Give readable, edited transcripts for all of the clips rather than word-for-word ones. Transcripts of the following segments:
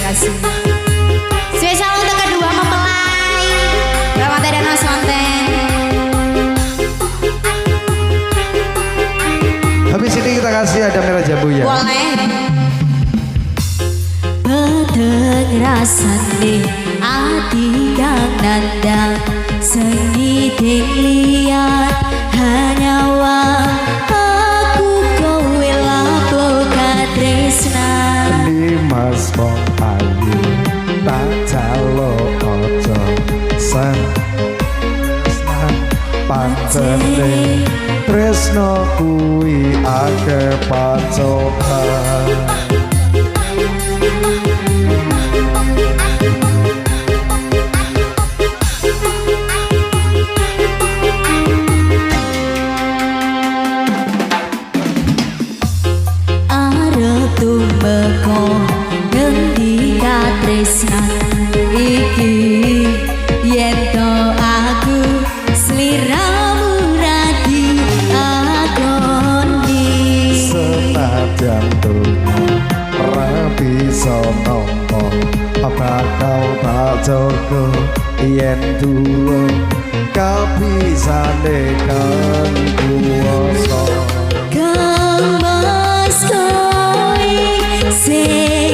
kasih. Spesial untuk kedua mempelai Ramata dan Mas Monten. Habis ini kita kasih ada merah jambu ya. Boleh. Peteng rasane ati kang nandang seni liat hanya aku kowe lapo katresna. Mas mong ayu tak calo ojo sen pancene tresno kuwi akeh pacoban. Arep tumbeko ngendi katresnan iki yen to aku sliramu radi akoni. Senajan dungo ora bisa nampa bakal tak jaga yen durung kapisane kang kuwasa. Kang mas kowe sing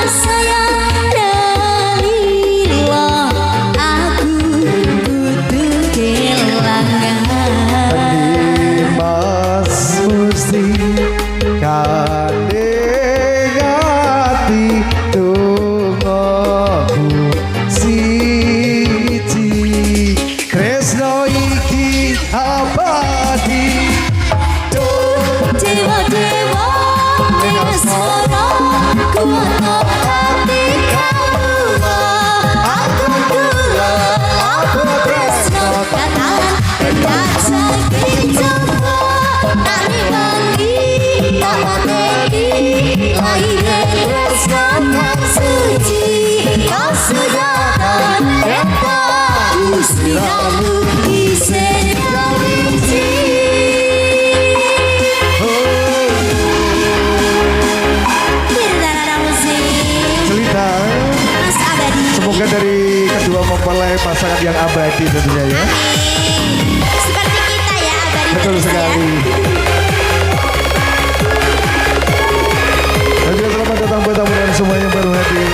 sayang dalila aku kudu kelangan. Mas mesti kandeng ati tunggu siji tresno iki abadi. Dewa-dewa Nesoro kuatno hati kamu. Aku kula aku tresno katalan endak sakit jumpa tani bali tak materi lahirnya tresno kang suci kau sujatan eta usiramu isen kawinci. Semoga dari kedua mempelai pasangan yang abadi tentunya ya. Amin. Seperti kita ya abadi. Betul sekali. Dan juga selamat datang buat tamu dan semua yang baru hadir.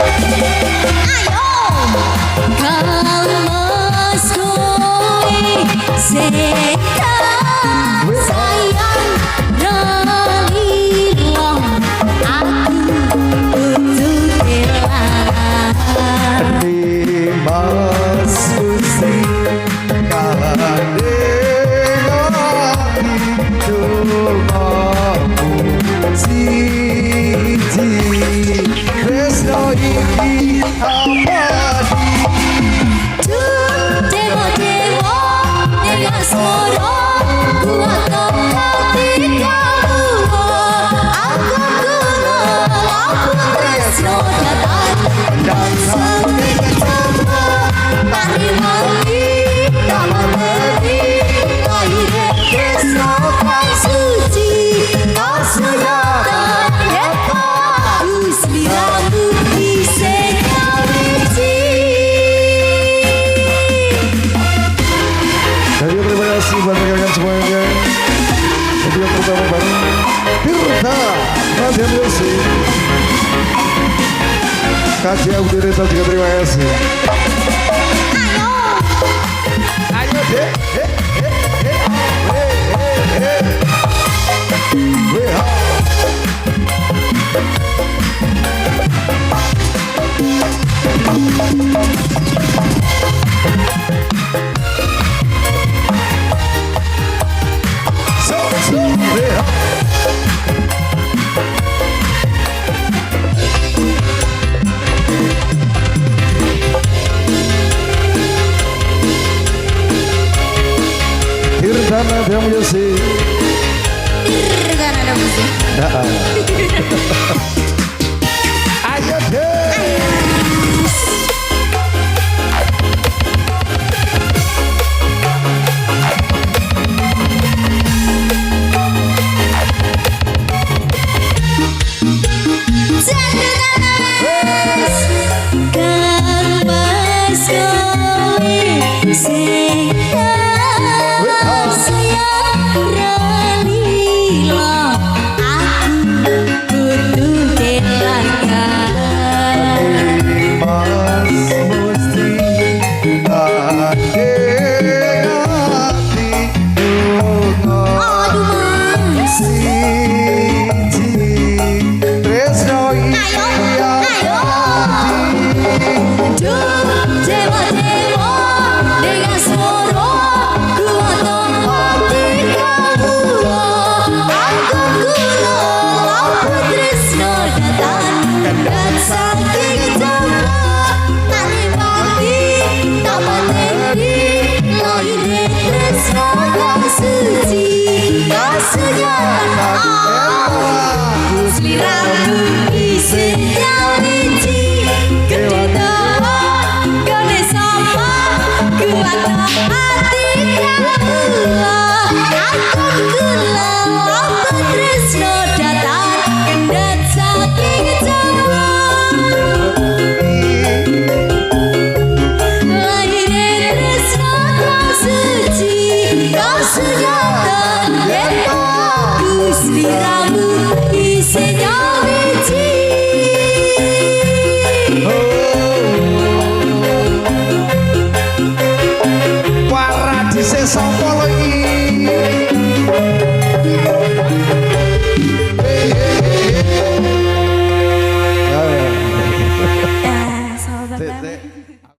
Ayo. Kalmas kowe seka sayang dalila aku kudu kelangan. Mas mesti kandeng ati tunggu siji tresno iki abadi. Dewa-dewa Nesoro kuatno hati kamu. Aku kula aku tresno datang dan sakit jumpa tani wali tak mengerti lahirnya tresno kang suci kau sujatan eta usliramu isen kawinci. Jadi terima kasih buat rekan semuanya. Jadi yang pertama bareng Tirta Nadia Music. Kasih Abu Dirita juga terima kasih. Ayo deh. Tirta Nadia Music. Kan ada musik. Ayo deh. Paradise sapa lagi? Sahabat